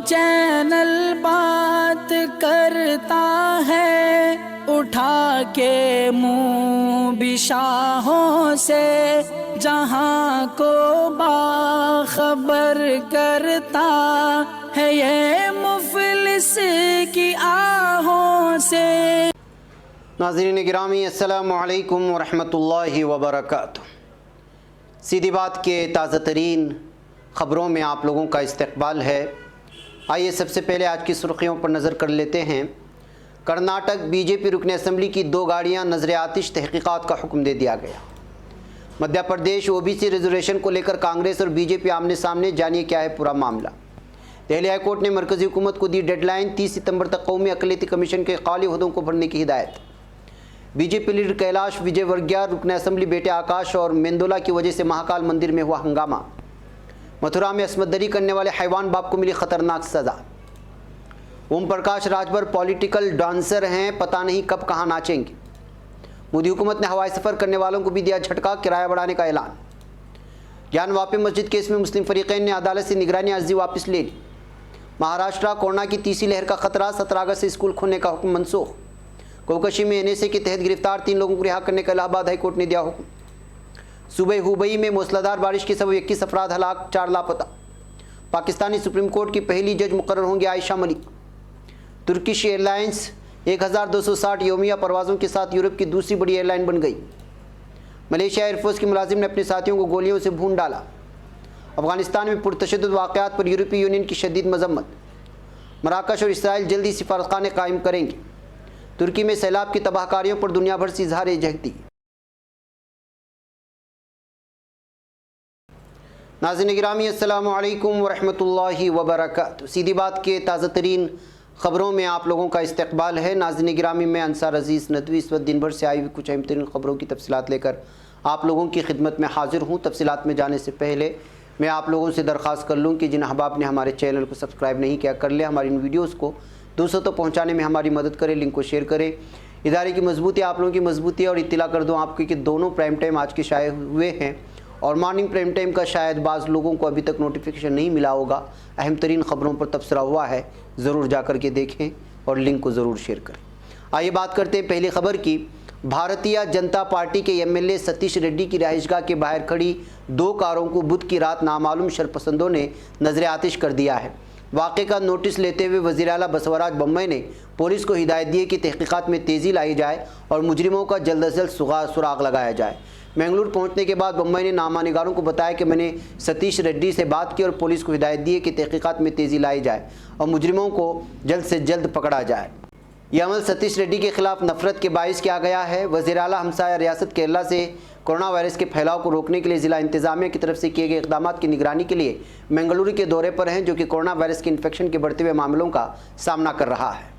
Channel बात करता है, उठा के मुँह बिशाहों से, जहाँ को बाखबर करता है ये मुफलिस की आहों से। नाज़रीन गिरामी, अस्सलामु अलैकुम वरहमतुल्लाहि वबरकातुहू। सीधी बात के ताज़ा तरीन ख़बरों में आप लोगों का इस्तकबाल है। आइए सबसे पहले आज की सुर्खियों पर नज़र कर लेते हैं। कर्नाटक बीजेपी रुकन असम्बली की 2 गाड़ियां नज़र आतिश तहक़ीक़ात का हुक्म दे दिया गया। मध्य प्रदेश ओबीसी रिजर्वेशन को लेकर कांग्रेस और बीजेपी आमने सामने, जानिए क्या है पूरा मामला। दिल्ली हाईकोर्ट ने मरकज़ी हुकूमत को दी डेडलाइन, 30 सितंबर तक कौमी अक़लियती कमीशन के खाली ओहदों को भरने की हिदायत। बीजेपी लीडर कैलाश विजयवर्गीय रुकन असम्बली बेटे आकाश और मेंदोला की वजह से महाकाल मंदिर में हुआ हंगामा। मथुरा में असमत दरी करने वाले हैवान बाप को मिली खतरनाक सज़ा। ओम प्रकाश राजभर पॉलिटिकल डांसर हैं, पता नहीं कब कहाँ नाचेंगे। मोदी हुकूमत ने हवाई सफ़र करने वालों को भी दिया झटका, किराया बढ़ाने का ऐलान। ज्ञान वापी मस्जिद केस में मुस्लिम फरीक़ैन ने अदालत से निगरानी अर्जी वापस ले ली। महाराष्ट्र कोरोना की तीसरी लहर का खतरा, 17 अगस्त से स्कूल खोलने का हुक्म मनसूख। कोवकशी में एनएसए के तहत गिरफ्तार 3 लोगों को रिहा करने का इलाहाबाद हाईकोर्ट ने दिया हुक्म। सूबे हुबई में मूसलाधार बारिश के सबब 21 अफराद हलाक, 4 लापता। पाकिस्तानी सुप्रीम कोर्ट की पहली जज मुकर्रर होंगी आयशा मलिक। तुर्किश एयरलाइंस 1260 योमिया परवाज़ों के साथ यूरोप की दूसरी बड़ी एयरलाइन बन गई। मलेशिया एयरफोर्स के मुलाजिम ने अपने साथियों को गोलियों से भून डाला। अफगानिस्तान में पुरतशद्दुद वाक़यात पर यूरोपीय यूनियन की शदीद मजम्मत। मराकश और इसराइल जल्दी सिफारतखाने कायम करेंगे। तुर्की में सैलाब की तबाहकारियों पर दुनिया भर से इजहार यकजहती। नाज़रीन गिरामी, अस्सलामु अलैकुम वरहमतुल्लाहि वबरकातुहू। सीधी बात के ताज़ा तरीन ख़बरों में आप लोगों का इस्तकबाल है। नाज़रीन गिरामी, मैं अंसार अज़ीज़ नदवी इस वक्त दिन भर से आई हुई कुछ अहम तरीन ख़बरों की तफसीलात लेकर आप लोगों की खिदमत में हाजिर हूँ। तफसीलात में जाने से पहले मैं आप लोगों से दरख्वास्त कर लूँ कि जिन अहबाब ने हमारे चैनल को सब्सक्राइब नहीं किया, कर ले। हमारी इन वीडियोज़ को दूसरों तक पहुँचाने में हमारी मदद करें, लिंक को शेयर करें। इदारे की मजबूती आप लोगों की मजबूती है। और इत्तला कर दूँ आपकी कि दोनों प्राइम टाइम आज के शाये हुए हैं और मॉर्निंग प्राइम टाइम का शायद बाज़ लोगों को अभी तक नोटिफिकेशन नहीं मिला होगा। अहम तरीन ख़बरों पर तबसरा हुआ है, ज़रूर जा कर के देखें और लिंक को ज़रूर शेयर करें। आइए बात करते हैं पहली खबर की। भारतीय जनता पार्टी के एमएलए सतीश रेड्डी की रिहाइशगाह के बाहर खड़ी 2 कारों को बुध की रात नामालूम शरपसंदों ने नजर आतिश कर दिया है। वाक़े का नोटिस लेते हुए वज़ीर आला बसवराज बोम्मई ने पुलिस को हिदायत दी कि तहक़ीक़ात में तेज़ी लाई जाए और मुजरिमों का जल्द अज जल्द सुराग लगाया जाए। मैंगलुरु पहुंचने के बाद बोम्मई ने नामानिगारों को बताया कि मैंने सतीश रेड्डी से बात की और पुलिस को हिदायत दी कि तहक़ीक़ात में तेज़ी लाई जाए और मुजरिमों को जल्द से जल्द पकड़ा जाए। यह अमल सतीश रेड्डी के खिलाफ नफरत के बाइस किया गया है। वज़ीर आला हमसाया रियासत केरला से कोरोना वायरस के फैलाव को रोकने के लिए ज़िला इंतज़ामिया की तरफ से किए गए इक़दामात की निगरानी के लिए मैंगलुरु के दौरे पर हैं, जो कि कोरोना वायरस के इन्फेक्शन के बढ़ते हुए मामलों का सामना कर रहा है।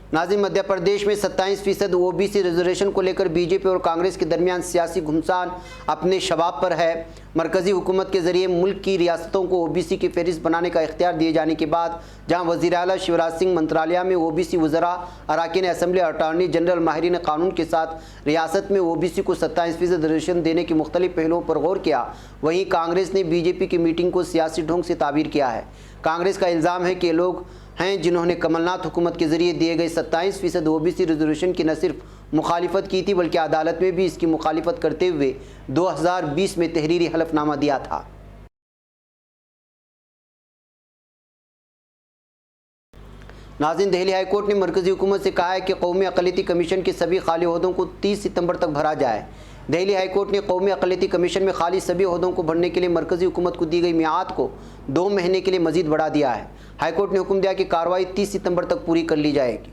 नाज़रीन, मध्य प्रदेश में 27% ओबीसी रिजर्वेशन को लेकर बीजेपी और कांग्रेस के दरमियान सियासी घुमसान अपने शबाब पर है। मरकज़ी हुकूमत के ज़रिए मुल्क की रियासतों को ओबीसी की फहरिस्त बनाने का इख्तियार दिए जाने के बाद जहां वज़ीर आला शिवराज सिंह मंत्रालय में ओबीसी वज़रा, अरकान असम्बली, अटारनी जनरल, माहिरीन कानून के साथ रियासत में ओबीसी को 27% रिजर्वेशन देने के मुख्तलिफ पहलुओं पर गौर किया, वहीं कांग्रेस ने बीजेपी की मीटिंग को सियासी ढंग से ताबीर किया है। कांग्रेस का इल्ज़ाम है कि लोग हैं जिन्होंने कमलनाथ हुकूमत के ज़रिए दिए गए 27% ओबीसी रिजर्वेशन की न सिर्फ मुखालिफत की थी बल्कि अदालत में भी इसकी मुखालिफत करते हुए 2020 में तहरीरी हलफनामा दिया था। नाज़रीन, दिल्ली हाईकोर्ट ने मरकज़ी हुकूमत से कहा है कि कौमी अक़लियती कमीशन के सभी खाली ओहदों को 30 सितंबर तक भरा जाए। दिल्ली हाईकोर्ट ने कौमी अक़लियती कमीशन में खाली सभी ओहदों को भरने के लिए मरकज़ी हुकूमत को दी गई मियाद को 2 महीने के लिए मज़ीद बढ़ा दिया है। हाईकोर्ट ने हुक्म दिया कि कार्रवाई 30 सितंबर तक पूरी कर ली जाएगी।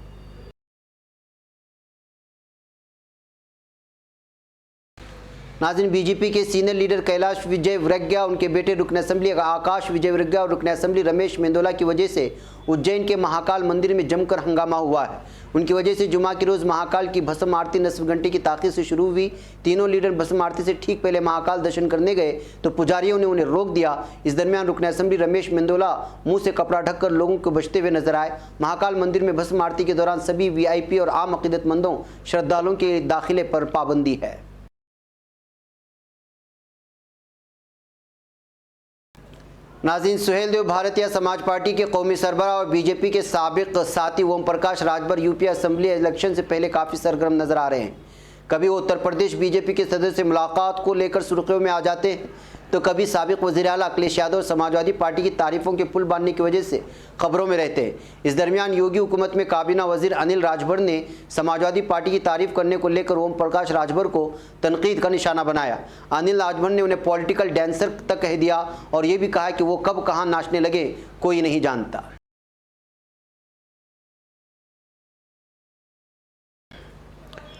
नाज़रीन, बीजेपी के सीनियर लीडर कैलाश विजयवर्गीय, उनके बेटे रुकन असम्बली आकाश विजयवर्गीय और रुकन असम्बली रमेश मेंदोला की वजह से उज्जैन के महाकाल मंदिर में जमकर हंगामा हुआ है। उनकी वजह से जुमा के रोज़ महाकाल की भस्म आरती नस्फ घंटे की ताख़ीर से शुरू हुई। तीनों लीडर भस्म आरती से ठीक पहले महाकाल दर्शन करने गए तो पुजारियों ने उन्हें रोक दिया। इस दरमियान रुकन असम्बली रमेश मेंदोला मुंह से कपड़ा ढककर लोगों को बचते हुए नजर आए। महाकाल मंदिर में भस्म आरती के दौरान सभी वीआईपी और आम अक़ीदतमंदों श्रद्धालुओं के दाखिले पर पाबंदी है। नाज़रीन, सुहेल देव भारतीय समाज पार्टी के कौमी सरबराह और बीजेपी के साबिक साथी Om Prakash Rajbhar UP assembly election से पहले काफ़ी सरगर्म नजर आ रहे हैं। कभी वो उत्तर प्रदेश बीजेपी के सदस्य से मुलाकात को लेकर सुर्खियों में आ जाते हैं, तो कभी साबिक वज़ीर आला अखिलेश यादव समाजवादी पार्टी की तारीफों के पुल बांधने की वजह से खबरों में रहते हैं। इस दरमियान योगी हुकूमत में काबीना वजीर अनिल राजभर ने समाजवादी पार्टी की तारीफ करने को लेकर ओम प्रकाश राजभर को तनकीद का निशाना बनाया। अनिल राजभर ने उन्हें पॉलिटिकल डांसर तक कह दिया और ये भी कहा कि वो कब कहाँ नाचने लगे कोई नहीं जानता।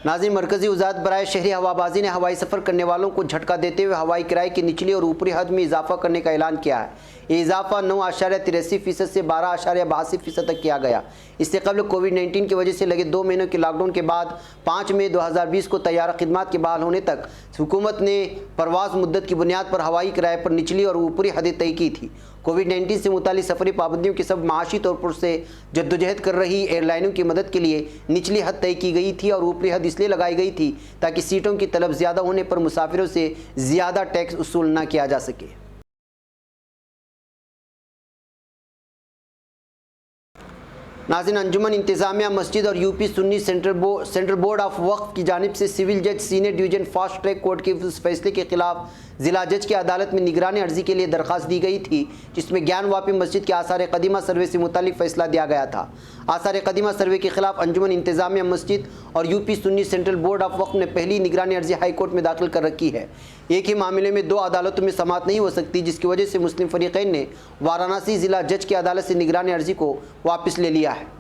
नाज़रीन, मरकज़ी वज़ारत बराए शहरी हवाबाजी ने हवाई सफ़र करने वालों को झटका देते हुए हवाई किराए की निचली और ऊपरी हद में इजाफा करने का ऐलान किया है। ये इजाफा 9.83% से 12.82% तक किया गया। इससे कबल कोविड-19 की वजह से लगे 2 महीनों के लॉकडाउन के बाद 5 मई 2020 को तैयारा खिदमात के बहाल होने तक हुकूमत ने परवाज़ मुद्दत की बुनियाद पर हवाई किराए पर निचली और ऊपरी हदें तय की थी। कोविड-19 से मुतालिक सफरी पाबंदियों के सब माशी तौर पर से जद्दोजहद कर रही एयरलाइनों की मदद के लिए निचली हद तय की गई थी और ऊपरी हद इसलिए लगाई गई थी ताकि सीटों की तलब ज़्यादा होने पर मुसाफिरों से ज़्यादा टैक्स वसूल न किया जा सके। नाज़रीन, अंजुमन इंतज़ामिया मस्जिद और UP Sunni central board of Waqf की जानिब से सिविल जज senior division fast track court के उस फैसले के खिलाफ ज़िला जज की अदालत में निगरानी अर्जी के लिए दरख्वास्त दी गई थी, जिसमें ज्ञान वापी मस्जिद के आसार कदीमा सर्वे से मुतालिक फ़ैसला दिया गया था। आसार कदीमा सर्वे के खिलाफ अंजुमन इंतज़ामिया मस्जिद और UP Sunni central board of Waqf ने पहली निगरानी अर्जी हाई कोर्ट में दाखिल कर रखी है। एक ही मामले में 2 अदालतों में समाअत नहीं हो सकती, जिसकी वजह से मुस्लिम फरीक़ैन ने वाराणसी ज़िला जज की अदालत से निगरानी अर्जी को वापस ले लिया है।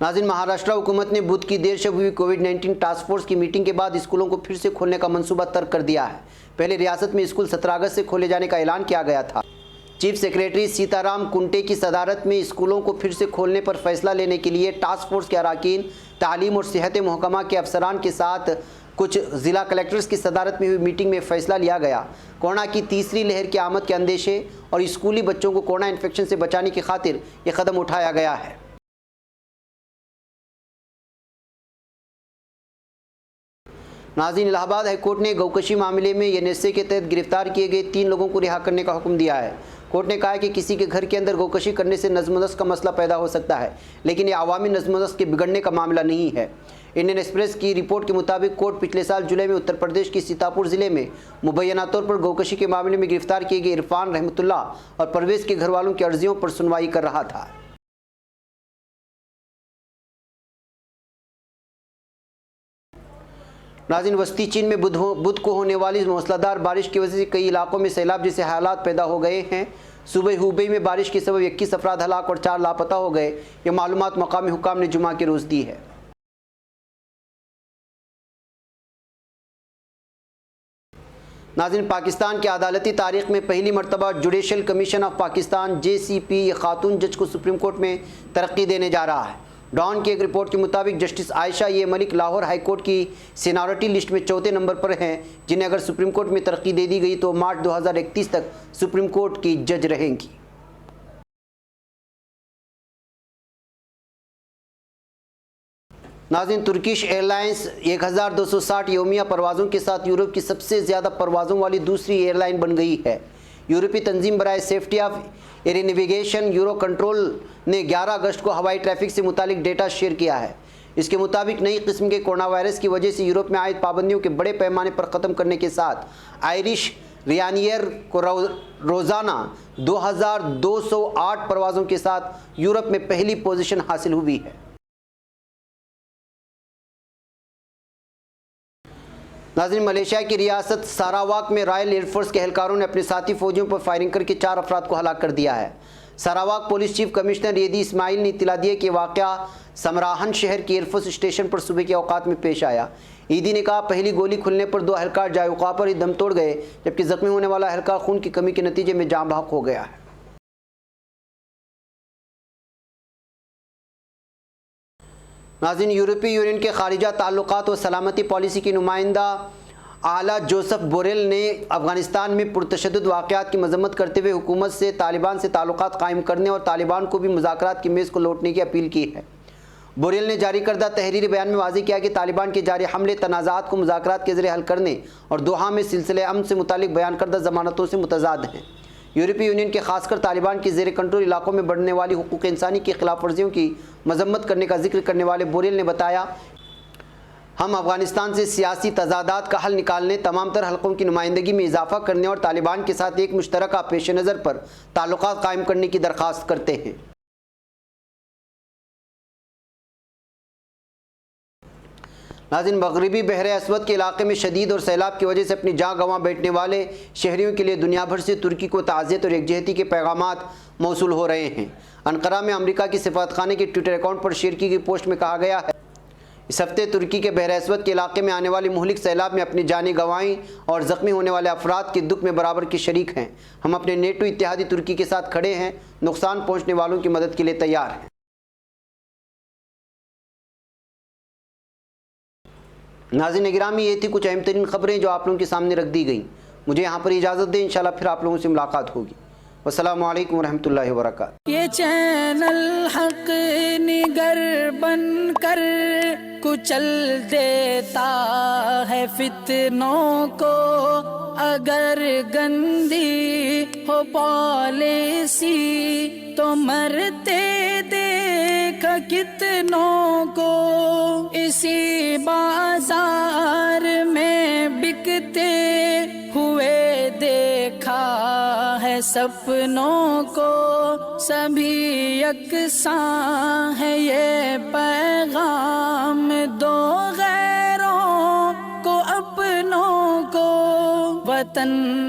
नाज़रीन, महाराष्ट्र हुकूमत ने बुध की देर शब हुई कोविड-19 टास्क फोर्स की मीटिंग के बाद स्कूलों को फिर से खोलने का मंसूबा तर्क कर दिया है। पहले रियासत में स्कूल 17 अगस्त से खोले जाने का ऐलान किया गया था। चीफ सेक्रेटरी सीताराम कुंटे की सदारत में स्कूलों को फिर से खोलने पर फैसला लेने के लिए टास्क फोर्स के अरकान, तालीम और सेहत महकमा के अफसरान के साथ कुछ ज़िला कलेक्टर्स की सदारत में हुई मीटिंग में फ़ैसला लिया गया। कोरोना की तीसरी लहर की आमद के अंदेशे और स्कूली बच्चों को कोरोना इन्फेक्शन से बचाने की खातिर यह कदम उठाया गया है। नाज़रीन, इलाहाबाद हाईकोर्ट ने गौकशी मामले में एनएसए के तहत गिरफ्तार किए गए 3 लोगों को रिहा करने का हुक्म दिया है। कोर्ट ने कहा है कि किसी के घर के अंदर गौकशी करने से नज़्म-ओ-नस्क का मसला पैदा हो सकता है, लेकिन ये अवामी नज़्म-ओ-नस्क के बिगड़ने का मामला नहीं है। इंडियन एक्सप्रेस की रिपोर्ट के मुताबिक कोर्ट पिछले साल जुलाई में उत्तर प्रदेश के सीतापुर ज़िले में मुबैना तौर पर गौकशी के मामले में गिरफ्तार किए गए इरफान रहमतुल्लाह और परवेज़ के घर वालों की अर्जियों पर सुनवाई कर रहा था। नाज़रीन, वस्ती चीन में बुध को होने वाली मूसलाधार बारिश की वजह से कई इलाकों में सैलाब जैसे हालात पैदा हो गए हैं। सूबे हुबई में बारिश के सबब 21 अफराद हलाक और 4 लापता हो गए। ये मालूमात मकामी हुकाम ने जुमा के रोज़ दी है। नाज़रीन, पाकिस्तान की अदालती तारीख में पहली मरतबा judicial commission of Pakistan JCP खातून जज को सुप्रीम कोर्ट में तरक्की देने जा रहा है। डॉन की एक रिपोर्ट के मुताबिक जस्टिस आयशा ये मलिक लाहौर हाई कोर्ट की सीनियरिटी लिस्ट में 4थे नंबर पर हैं, जिन्हें अगर सुप्रीम कोर्ट में तरक्की दे दी गई तो मार्च 2031 तक सुप्रीम कोर्ट की जज रहेंगी। नाज़रीन, तुर्किश एयरलाइंस 1260 योमिया परवाज़ों के साथ यूरोप की सबसे ज़्यादा परवाज़ों वाली दूसरी एयरलाइन बन गई है। यूरोपीय तंजीम बराए safety of air navigation Eurocontrol ने 11 अगस्त को हवाई ट्रैफिक से मुतालिक डेटा शेयर किया है। इसके मुताबिक नई किस्म के कोरोना वायरस की वजह से यूरोप में आयद पाबंदियों के बड़े पैमाने पर ख़त्म करने के साथ आयरिश रियानियर को रोज़ाना 2208 परवाज़ों के साथ यूरोप में पहली पोजीशन हासिल हुई है। नाज़रीन, मलेशिया की रियासत सारावाक में रॉयल एयरफोर्स के एहलकारों ने अपने साथी फौजियों पर फायरिंग करके 4 अफराद को हलाक कर दिया है। सारावाक पुलिस चीफ कमिश्नर येदी इस्माइल ने इत्तला दी कि वाक़या समराहन शहर के एयरफोर्स स्टेशन पर सुबह के औकात में पेश आया। ईदी ने कहा, पहली गोली खुलने पर 2 अहलकार जायका पर ही दम तोड़ गए, जबकि जख्मी होने वाला अहलकार खून की कमी के नतीजे में जाँ बहक हो गया है। नाज़रीन, यूरोपीय यूनियन के खारिजा ताल्लुकात व सलामती पॉलिसी की नुमाइंदा आला जोसेफ बोरेल ने अफ़गानिस्तान में पुरतशद्दुद वाक़यात की मजम्मत करते हुए हुकूमत से तालिबान से ताल्लुकात कायम करने और तालिबान को भी मुज़ाकरात की मेज़ को लौटने की अपील की है। बोरेल ने जारी करदा तहरीरी बयान में वाज़ेह किया कि तालिबान के जारी हमले तनाज़ात को मुज़ाकरात के ज़रिए हल करने और दोहा में सिलसिले अमन से मुतालिक बयान करदा ज़मानतों से मुतज़ाद हैं। यूरोपीय यूनियन के खासकर तालिबान के ज़ेर कंट्रोल इलाकों में बढ़ने वाली हुकूक़ इंसानी की खिलाफ वर्जियों की मजम्मत करने का जिक्र करने वाले बोरेल ने बताया, हम अफ़गानिस्तान से सियासी तज़ादात का हल निकालने, तमाम तर हलकों की नुमाइंदगी में इजाफ़ा करने और तालिबान के साथ एक मुश्तरका पेश नज़र पर ताल्लुक़ात कायम करने की दरख्वास्त करते हैं। नाज़रीन, मगरबी बहरे अस्वद के इलाके में शदीद और सैलाब की वजह से अपनी जान गंवा बैठने वाले शहरियों के लिए दुनिया भर से तुर्की को ताज़ियत और यकजहती के पैगामात मौसूल हो रहे हैं। अनकरा में अमरीका की सिफारतखाने के ट्विटर अकाउंट पर शेयर की गई पोस्ट में कहा गया है, इस हफ्ते तुर्की के बहरे अस्वद के इलाके में आने वाली मुहलिक सैलाब में अपनी जानें गंवाई और ज़ख्मी होने वाले अफराद के दुख में बराबर के शरीक हैं। हम अपने नेटो इत्तेहादी तुर्की के साथ खड़े हैं, नुकसान पहुँचने वालों की मदद के लिए तैयार हैं। नाज़रीन गिरामी, ये थी कुछ अहम तरीन ख़बरें जो आप लोगों के सामने रख दी गई। मुझे यहाँ पर इजाज़त दें, इंशाल्लाह फिर आप लोगों से मुलाकात होगी। वस्सलामु अलैकुम रहमतुल्लाहि व बरकातुहू। ये चैनल हक निगर बन कर कुचल देता है फितनों को, अगर गंदी हो पॉलिसी तो मरते देख कितनों को। इसी बाजार में बिकते हुए देखा है सपनों को, सभी यकसां है ये पैगाम दो गैरों को अपनों को। वतन